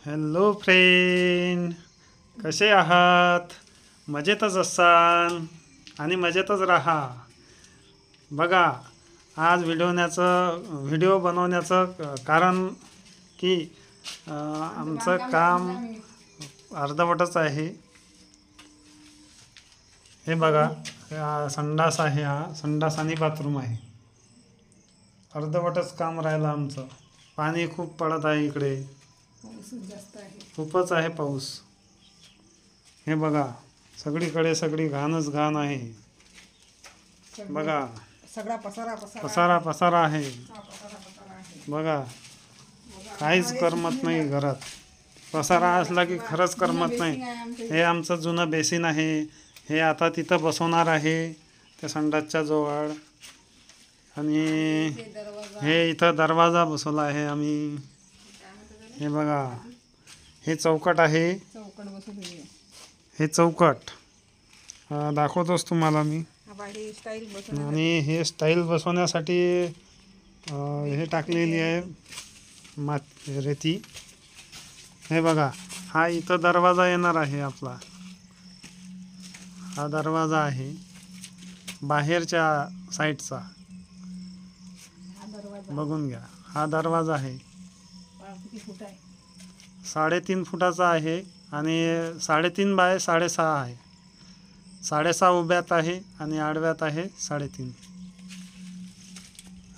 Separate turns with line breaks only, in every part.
Hello friend, कसे आहात? मजेतच असाल आणि मजेतच राहा. बघा, आज व्हिडिओ बनवण्याचं कारण की आमचं काम अर्धवटच आहे. हे बघा, हा संडास आहे, हा संडास आणि बाथरूम आहे. अर्धवटच काम राहिलं आमचं. पाणी खूप पडत आहे इकडे, खूपच आहे पाऊस. हे बघा, सगळी घाणच घाण आहे. बघा,
सगळा पसारा
पसारा आहे.
आहे.
बघा, काहीच करमत नाही घरात. पसारा असला की खरंच करमत नाही. हे आमचं जुनं बेसिन आहे. हे आता तिथं बसवणार आहे, त्या संडासच्या जवळ. आणि हे इथं दरवाजा बसवला आहे आम्ही. हे बघा, हे चौकट आहे. हे चौकट दाखवतोच तुम्हाला मी. आणि हे स्टाईल बसवण्यासाठी हे टाकलेली आहे रेती. हे बघा, हा इथं दरवाजा येणार आहे आपला. हा दरवाजा आहे बाहेरच्या साईडचा. बघून घ्या, हा दरवाजा आहे. 3.5 फुटाचा आहे आणि 3.5 बाय 6.5 आहे. 6.5 उभ्यात आहे आणि आडव्यात आहे 3.5.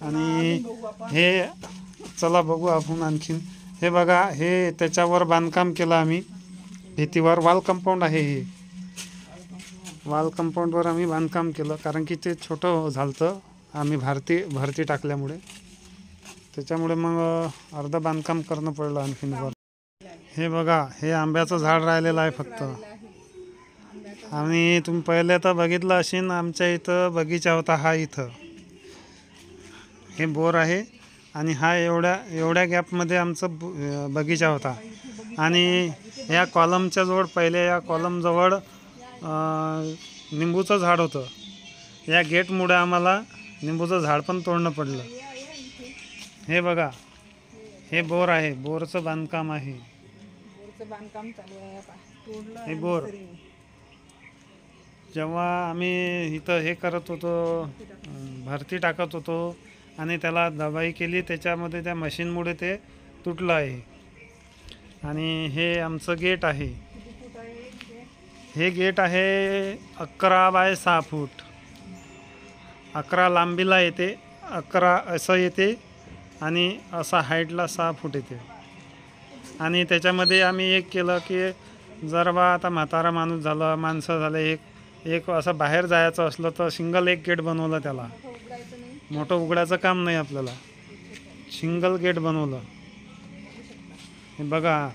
आणि हे चला बघू आपण आणखीन. हे बघा, हे त्याच्यावर बांधकाम केलं आम्ही. भिंतीवर वॉल कंपाऊंड आहे. हे वॉल कंपाऊंडवर आम्ही बांधकाम केलं, कारण की ते छोटं झालं आम्ही भरती टाकल्यामुळे. त्याच्यामुळे मग अर्ध बांधकाम करणं पडलं आणखीन वर. हे बघा, हे आंब्याचं झाड राहिलेलं आहे फक्त. आणि तुम्ही पहिले तर बघितलं असेल, आमच्या इथं बगीचा होता हा. इथं हे बोर आहे आणि हा एवढ्या गॅपमध्ये आमचं बगीचा होता. आणि या कॉलमच्या जवळ, पहिले या कॉलमजवळ निंबूचं झाड होतं. या गेटमुळे आम्हाला निंबूचं झाड पण तोडणं पडलं. हे बघा, हे बोर आहे, बोरचं बांधकाम आहे. हे बोर जेव्हा आम्ही इथं हे करत होतो, भरती टाकत होतो आणि त्याला दबाई केली, त्याच्यामध्ये त्या मशीनमुळे ते तुटलं आहे. आणि हे आमचं गेट आहे. हे गेट आहे 11 बाय 6 फूट. 11 लांबीला येते, 11 असं येते आणि असा हाईटला 6 फूट येते. आणि त्याच्यामध्ये आम्ही एक केलं की जर बा आता म्हातारा माणूस झालं, माणसं झाले, एक असं बाहेर जायचं असलं तर सिंगल एक गेट बनवलं. त्याला मोठं उघडायचं काम नाही आपल्याला, सिंगल गेट बनवलं. हे बघा,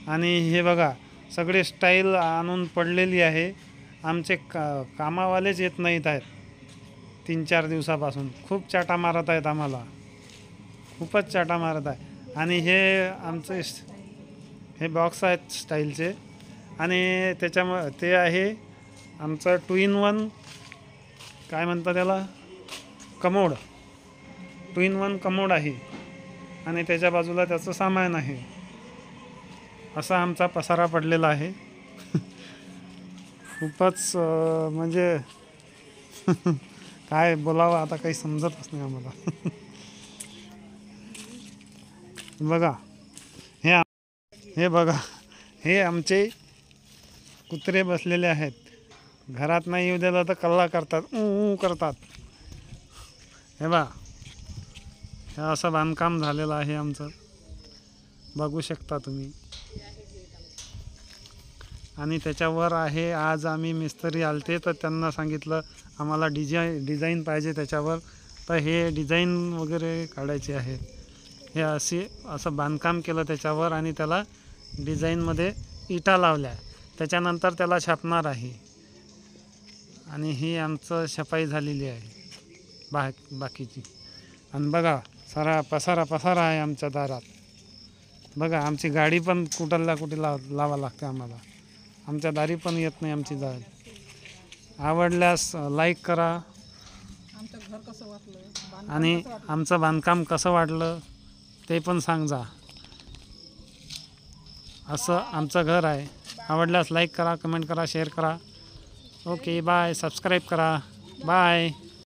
आणि हे बघा, सगळे स्टाईल आणून पडलेली आहे. आमचे कामावालेच येत नाहीत आहेत 3-4 दिवसापासून. खूप चाटा मारत आहेत आम्हाला, खूपच चाटा मारत आहे. आणि हे आमचे हे बॉक्स आहेत स्टाईलचे. आणि त्याच्यामुळे ते आहे आमचं 2-in-1, काय म्हणतात त्याला, कमोड. 2-in-1 कमोड आहे. आणि त्याच्या बाजूला त्याचं सामान आहे. असा आमचा पसारा पडलेला आहे. खूपच म्हणजे काय बोलावं आता, काही समजतच नाही आम्हाला. बघा, हे बघा, हे आमचे कुत्रे बसलेले आहेत. घरात नाही येऊ दिलं तर कल्ला करतात, करतात. हे बघा, हे असं बांधकाम झालेलं आहे आमचं, बघू शकता तुम्ही. आणि त्याच्यावर आहे, आज आम्ही मिस्त्री आलते तर त्यांना सांगितलं आम्हाला डिझाईन पाहिजे त्याच्यावर. तर हे डिझाईन वगैरे काढायचे आहे. हे असं बांधकाम केलं त्याच्यावर आणि त्याला डिझाईनमध्ये इटा लावल्या. त्याच्यानंतर त्याला छापणार आहे. आणि ही आमचं छपाई झालेली आहे बाकीची. आणि बघा, सारा पसारा आहे आमच्या दारात. बघा, आमची गाडी पण कुठला कुठे लावा लागते आम्हाला. आमच्या दारी पण येत नाही आमची गाडी. आवडल्यास लाईक करा. आणि आमचं बांधकाम कसं वाटलं ते पण सांगा. असं आमचं घर आहे. आवडल्यास लाईक करा, कमेंट करा, शेअर करा. Okay bye. सबस्क्राईब करा. बाय.